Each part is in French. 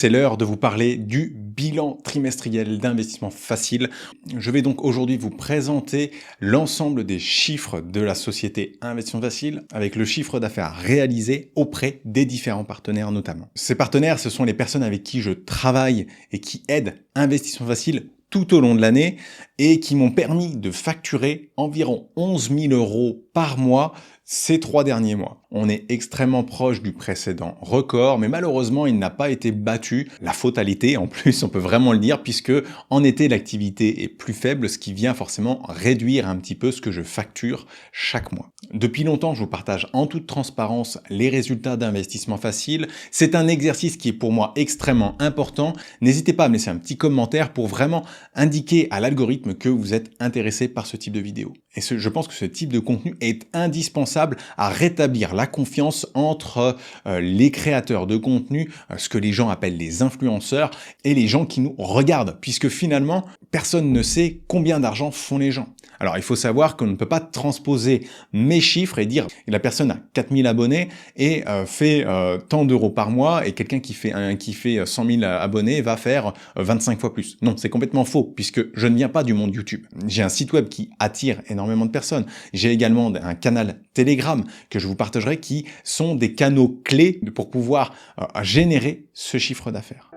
C'est l'heure de vous parler du bilan trimestriel d'Investissement Facile. Je vais donc aujourd'hui vous présenter l'ensemble des chiffres de la société Investissement Facile avec le chiffre d'affaires réalisé auprès des différents partenaires notamment. Ces partenaires, ce sont les personnes avec qui je travaille et qui aident Investissement Facile tout au long de l'année et qui m'ont permis de facturer environ 11 000 € par mois ces 3 derniers mois. On est extrêmement proche du précédent record, mais malheureusement, il n'a pas été battu. La faute à l'été, en plus, on peut vraiment le dire, puisque en été, l'activité est plus faible, ce qui vient forcément réduire un petit peu ce que je facture chaque mois. Depuis longtemps, je vous partage en toute transparence les résultats d'Investissement Facile. C'est un exercice qui est pour moi extrêmement important. N'hésitez pas à me laisser un petit commentaire pour vraiment indiquer à l'algorithme que vous êtes intéressé par ce type de vidéo. Et je pense que ce type de contenu est indispensable à rétablir la confiance entre les créateurs de contenu, ce que les gens appellent les influenceurs, et les gens qui nous regardent, puisque finalement, personne ne sait combien d'argent font les gens. Alors, il faut savoir qu'on ne peut pas transposer mes chiffres et dire que la personne a 4000 abonnés et fait tant d'euros par mois, et quelqu'un qui fait 100 000 abonnés va faire 25 fois plus. Non, c'est complètement faux, puisque je ne viens pas du monde YouTube. J'ai un site web qui attire énormément de personnes. J'ai également un canal Telegram que je vous partagerai qui sont des canaux clés pour pouvoir générer ce chiffre d'affaires.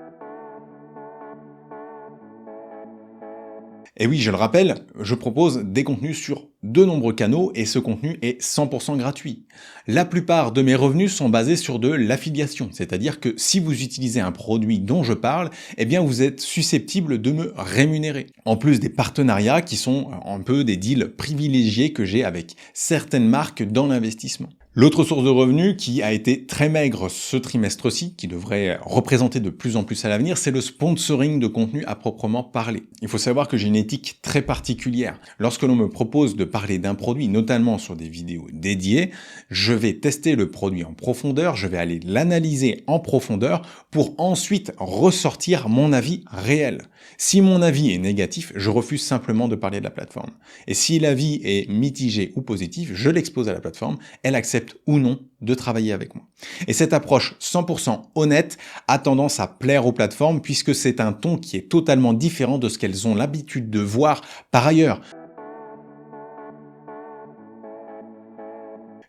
Et oui, je le rappelle, je propose des contenus sur de nombreux canaux et ce contenu est 100% gratuit. La plupart de mes revenus sont basés sur de l'affiliation, c'est-à-dire que si vous utilisez un produit dont je parle, eh bien vous êtes susceptible de me rémunérer. En plus des partenariats qui sont un peu des deals privilégiés que j'ai avec certaines marques dans l'investissement. L'autre source de revenus qui a été très maigre ce trimestre-ci, qui devrait représenter de plus en plus à l'avenir, c'est le sponsoring de contenu à proprement parler. Il faut savoir que j'ai une éthique très particulière. Lorsque l'on me propose de parler d'un produit, notamment sur des vidéos dédiées, je vais tester le produit en profondeur, je vais aller l'analyser en profondeur pour ensuite ressortir mon avis réel. Si mon avis est négatif, je refuse simplement de parler de la plateforme. Et si l'avis est mitigé ou positif, je l'expose à la plateforme, elle accepte ou non de travailler avec moi. Et cette approche 100% honnête a tendance à plaire aux plateformes puisque c'est un ton qui est totalement différent de ce qu'elles ont l'habitude de voir par ailleurs.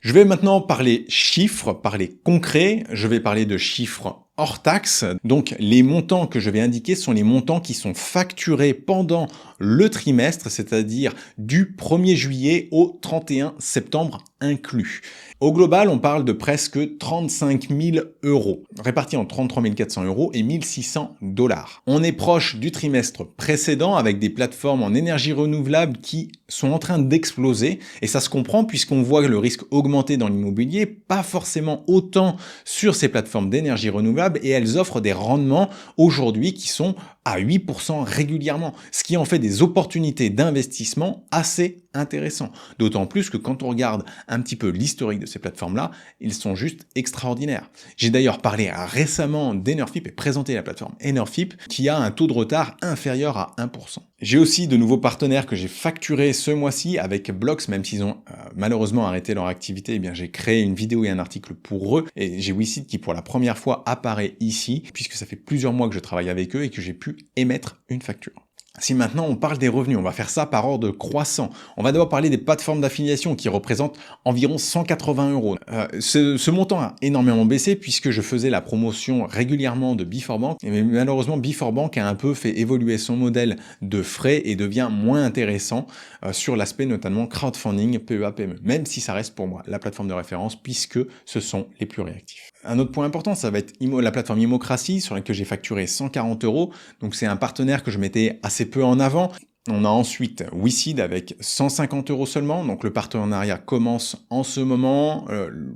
Je vais maintenant parler chiffres, parler concret, je vais parler de chiffres hors taxe. Donc les montants que je vais indiquer sont les montants qui sont facturés pendant le trimestre, c'est-à-dire du 1er juillet au 31 septembre inclus. Au global, on parle de presque 35 000 €, répartis en 33 400 € et 1 600 $. On est proche du trimestre précédent avec des plateformes en énergie renouvelable qui sont en train d'exploser et ça se comprend puisqu'on voit le risque augmenter dans l'immobilier, pas forcément autant sur ces plateformes d'énergie renouvelable et elles offrent des rendements aujourd'hui qui sont à 8% régulièrement, ce qui en fait des opportunités d'investissement assez intéressants. D'autant plus que quand on regarde un petit peu l'historique de ces plateformes-là, ils sont juste extraordinaires. J'ai d'ailleurs parlé récemment d'Enerfip et présenté la plateforme Enerfip qui a un taux de retard inférieur à 1%. J'ai aussi de nouveaux partenaires que j'ai facturés ce mois-ci avec Blox, même s'ils ont malheureusement arrêté leur activité, eh bien j'ai créé une vidéo et un article pour eux et j'ai WeSeed qui pour la première fois apparaît ici puisque ça fait plusieurs mois que je travaille avec eux et que j'ai pu émettre une facture. Si maintenant on parle des revenus, on va faire ça par ordre croissant. On va d'abord parler des plateformes d'affiliation qui représentent environ 180 €. Ce montant a énormément baissé puisque je faisais la promotion régulièrement de Beforbank. Mais malheureusement, Beforbank a un peu fait évoluer son modèle de frais et devient moins intéressant sur l'aspect notamment crowdfunding, PEA-PME. Même si ça reste pour moi la plateforme de référence puisque ce sont les plus réactifs. Un autre point important, ça va être la plateforme Immocracy sur laquelle j'ai facturé 140 €. Donc c'est un partenaire que je mettais assez peu en avant. On a ensuite WeSeed avec 150 € seulement. Donc le partenariat commence en ce moment.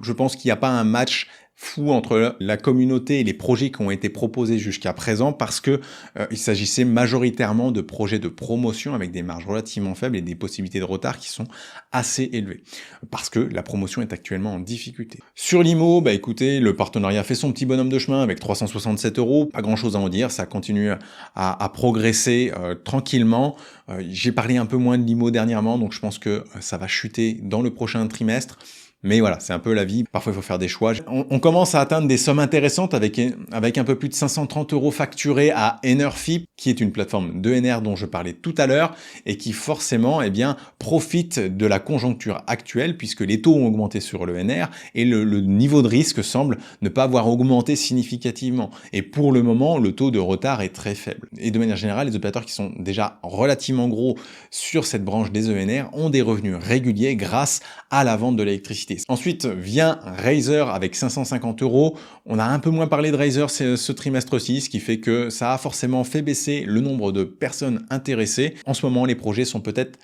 Je pense qu'il n'y a pas un match fou entre la communauté et les projets qui ont été proposés jusqu'à présent parce que il s'agissait majoritairement de projets de promotion avec des marges relativement faibles et des possibilités de retard qui sont assez élevées parce que la promotion est actuellement en difficulté. Sur l'IMO, écoutez, le partenariat fait son petit bonhomme de chemin avec 367 €, pas grand chose à en dire, ça continue à progresser tranquillement. J'ai parlé un peu moins de l'IMO dernièrement, donc je pense que ça va chuter dans le prochain trimestre. Mais voilà, c'est un peu la vie. Parfois, il faut faire des choix. On commence à atteindre des sommes intéressantes avec un peu plus de 530 € facturés à Enerfip, qui est une plateforme d'ENR dont je parlais tout à l'heure et qui forcément, eh bien, profite de la conjoncture actuelle puisque les taux ont augmenté sur l'ENR et le niveau de risque semble ne pas avoir augmenté significativement. Et pour le moment, le taux de retard est très faible. Et de manière générale, les opérateurs qui sont déjà relativement gros sur cette branche des ENR ont des revenus réguliers grâce à la vente de l'électricité. Ensuite vient Razer avec 550 €. On a un peu moins parlé de Razer ce trimestre-ci, ce qui fait que ça a forcément fait baisser le nombre de personnes intéressées. En ce moment, les projets sont peut-être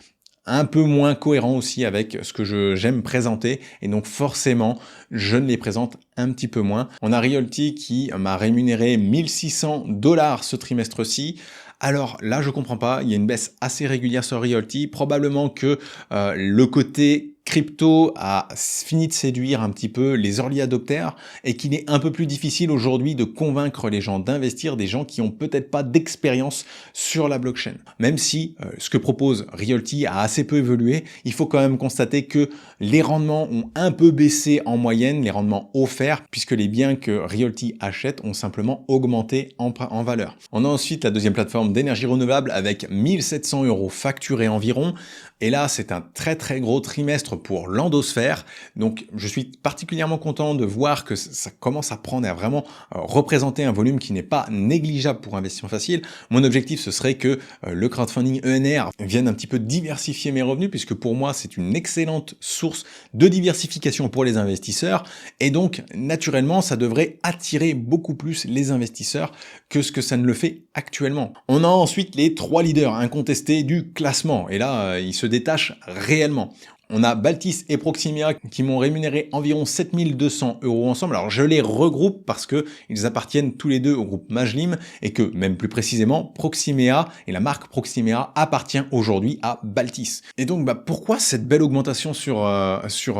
un peu moins cohérents aussi avec ce que j'aime présenter et donc forcément je ne les présente un petit peu moins. On a Realty qui m'a rémunéré 1600 $ ce trimestre-ci. Alors là, je comprends pas, il y a une baisse assez régulière sur Realty, probablement que le côté crypto a fini de séduire un petit peu les early adopters et qu'il est un peu plus difficile aujourd'hui de convaincre les gens d'investir, des gens qui ont peut-être pas d'expérience sur la blockchain. Même si ce que propose Realty a assez peu évolué, il faut quand même constater que les rendements ont un peu baissé en moyenne, les rendements offerts, puisque les biens que Realty achète ont simplement augmenté en valeur. On a ensuite la deuxième plateforme d'énergie renouvelable avec 1700 € facturés environ. Et là, c'est un très très gros trimestre pour l'endosphère. Donc, je suis particulièrement content de voir que ça commence à prendre, à vraiment représenter un volume qui n'est pas négligeable pour Investissement Facile. Mon objectif, ce serait que le crowdfunding ENR vienne un petit peu diversifier mes revenus, puisque pour moi, c'est une excellente source de diversification pour les investisseurs. Et donc, naturellement, ça devrait attirer beaucoup plus les investisseurs que ce que ça ne le fait actuellement. On a ensuite les 3 leaders incontestés du classement. Et là, ils se détachent réellement. On a Baltis et Proximia qui m'ont rémunéré environ 7200 € ensemble. Alors je les regroupe parce que ils appartiennent tous les deux au groupe Majlim et que, même plus précisément, Proximia et la marque Proximia appartient aujourd'hui à Baltis. Et donc pourquoi cette belle augmentation sur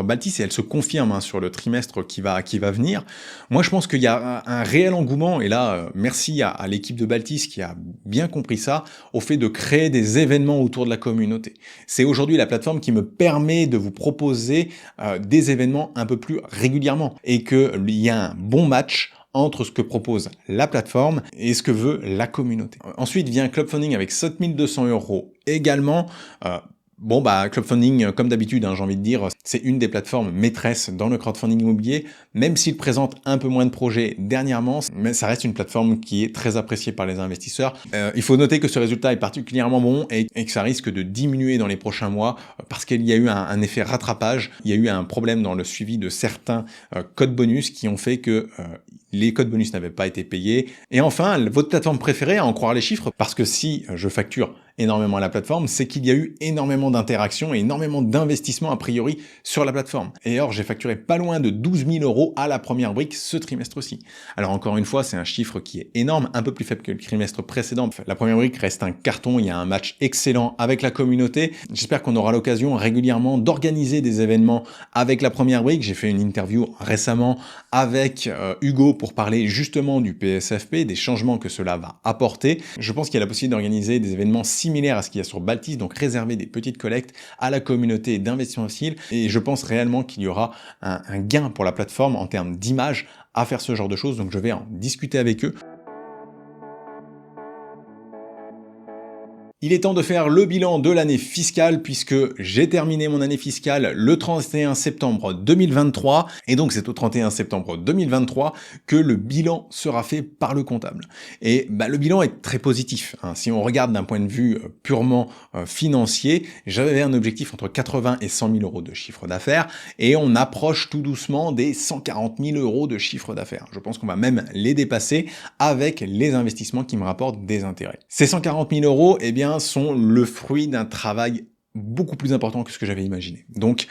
Baltis, et elle se confirme sur le trimestre qui va venir. Moi je pense qu'il y a un réel engouement, et là merci à l'équipe de Baltis qui a bien compris ça, au fait de créer des événements autour de la communauté. C'est aujourd'hui la plateforme qui me permet de vous proposer des événements un peu plus régulièrement et qu'il y a un bon match entre ce que propose la plateforme et ce que veut la communauté. Ensuite vient Club Funding avec 7200 € également. Club Funding, comme d'habitude, j'ai envie de dire, c'est une des plateformes maîtresses dans le crowdfunding immobilier, même s'il présente un peu moins de projets dernièrement, mais ça reste une plateforme qui est très appréciée par les investisseurs. Il faut noter que ce résultat est particulièrement bon et que ça risque de diminuer dans les prochains mois parce qu'il y a eu un effet rattrapage, il y a eu un problème dans le suivi de certains codes bonus qui ont fait que les codes bonus n'avaient pas été payés. Et enfin, votre plateforme préférée, à en croire les chiffres, parce que si je facture énormément à la plateforme, c'est qu'il y a eu énormément d'interactions et énormément d'investissements a priori sur la plateforme. Et or, j'ai facturé pas loin de 12 000 € à la première brique ce trimestre-ci. Alors encore une fois, c'est un chiffre qui est énorme, un peu plus faible que le trimestre précédent. La première brique reste un carton, il y a un match excellent avec la communauté. J'espère qu'on aura l'occasion régulièrement d'organiser des événements avec la première brique. J'ai fait une interview récemment avec Hugo pour parler justement du PSFP, des changements que cela va apporter. Je pense qu'il y a la possibilité d'organiser des événements similaire à ce qu'il y a sur Baltis, donc réserver des petites collectes à la communauté d'Investissement Facile, et je pense réellement qu'il y aura un gain pour la plateforme en termes d'image à faire ce genre de choses, donc je vais en discuter avec eux. Il est temps de faire le bilan de l'année fiscale puisque j'ai terminé mon année fiscale le 31 septembre 2023 et donc c'est au 31 septembre 2023 que le bilan sera fait par le comptable. Et le bilan est très positif. Si on regarde d'un point de vue purement financier, j'avais un objectif entre 80 et 100 000 € de chiffre d'affaires et on approche tout doucement des 140 000 € de chiffre d'affaires. Je pense qu'on va même les dépasser avec les investissements qui me rapportent des intérêts. Ces 140 000 €, eh bien, sont le fruit d'un travail beaucoup plus important que ce que j'avais imaginé. Donc,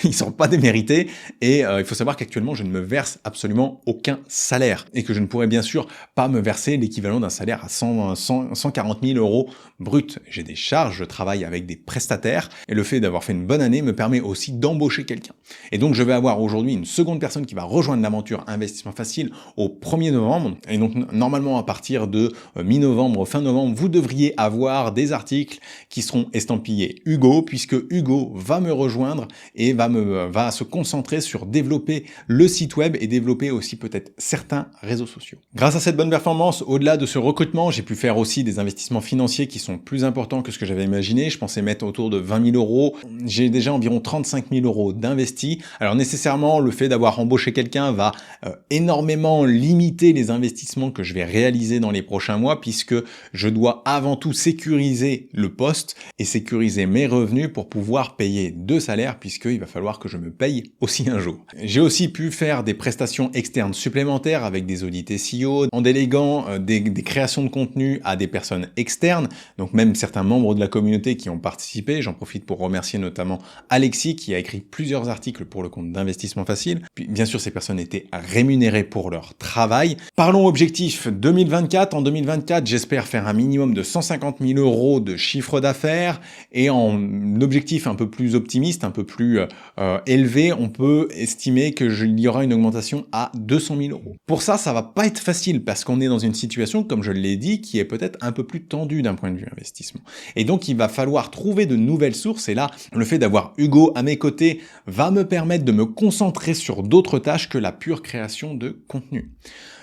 ils ne sont pas démérités et il faut savoir qu'actuellement, je ne me verse absolument aucun salaire et que je ne pourrais bien sûr pas me verser l'équivalent d'un salaire à 140 000 € brut. J'ai des charges, je travaille avec des prestataires et le fait d'avoir fait une bonne année me permet aussi d'embaucher quelqu'un. Et donc, je vais avoir aujourd'hui une seconde personne qui va rejoindre l'aventure Investissement Facile au 1er novembre. Et donc, normalement, à partir de mi-novembre, fin novembre, vous devriez avoir des articles qui seront estampillés Hugo Hugo, puisque Hugo va me rejoindre et va se concentrer sur développer le site web et développer aussi peut-être certains réseaux sociaux. Grâce à cette bonne performance, au-delà de ce recrutement, j'ai pu faire aussi des investissements financiers qui sont plus importants que ce que j'avais imaginé. Je pensais mettre autour de 20 000 euros. J'ai déjà environ 35 000 euros d'investis. Alors nécessairement, le fait d'avoir embauché quelqu'un va énormément limiter les investissements que je vais réaliser dans les prochains mois, puisque je dois avant tout sécuriser le poste et sécuriser mes revenus pour pouvoir payer 2 salaires, puisqu'il va falloir que je me paye aussi un jour. J'ai aussi pu faire des prestations externes supplémentaires avec des audits SEO, en déléguant des créations de contenu à des personnes externes, donc même certains membres de la communauté qui ont participé. J'en profite pour remercier notamment Alexis qui a écrit plusieurs articles pour le compte d'Investissement Facile. Puis, bien sûr, ces personnes étaient rémunérées pour leur travail. Parlons objectif 2024. En 2024, j'espère faire un minimum de 150 000 euros de chiffre d'affaires, et en objectif un peu plus optimiste, un peu plus élevé, on peut estimer qu'il y aura une augmentation à 200 000 euros. Pour ça, ça va pas être facile parce qu'on est dans une situation, comme je l'ai dit, qui est peut-être un peu plus tendue d'un point de vue investissement. Et donc, il va falloir trouver de nouvelles sources. Et là, le fait d'avoir Hugo à mes côtés va me permettre de me concentrer sur d'autres tâches que la pure création de contenu.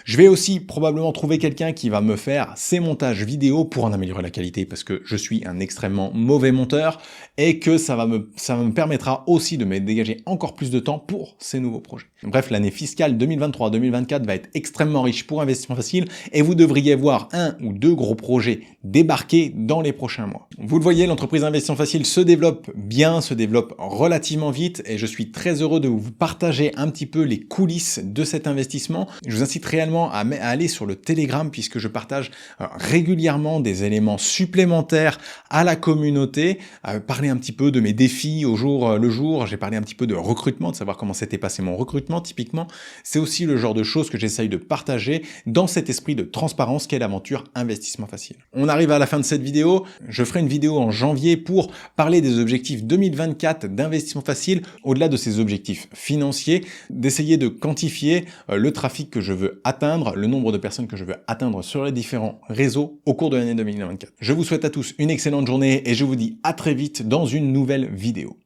Je vais aussi probablement trouver quelqu'un qui va me faire ces montages vidéo pour en améliorer la qualité, parce que je suis un extrêmement mauvais monteur et que ça me permettra aussi de me dégager encore plus de temps pour ces nouveaux projets. Bref, l'année fiscale 2023-2024 va être extrêmement riche pour Investissement Facile et vous devriez voir 1 ou 2 gros projets débarquer dans les prochains mois. Vous le voyez, l'entreprise Investissement Facile se développe bien, se développe relativement vite et je suis très heureux de vous partager un petit peu les coulisses de cet investissement. Je vous incite réellement à aller sur le Telegram puisque je partage régulièrement des éléments supplémentaires à la communauté, parler un petit peu de mes défis au jour le jour. J'ai parlé un petit peu de recrutement, de savoir comment s'était passé mon recrutement typiquement. C'est aussi le genre de choses que j'essaye de partager dans cet esprit de transparence qu'est l'aventure Investissement Facile. On arrive à la fin de cette vidéo. Je ferai une vidéo en janvier pour parler des objectifs 2024 d'Investissement Facile, au-delà de ces objectifs financiers, d'essayer de quantifier le trafic que je veux atteindre, le nombre de personnes que je veux atteindre sur les différents réseaux au cours de l'année 2024. Je vous souhaite à tous une excellente journée et je vous dis à très vite dans une nouvelle vidéo.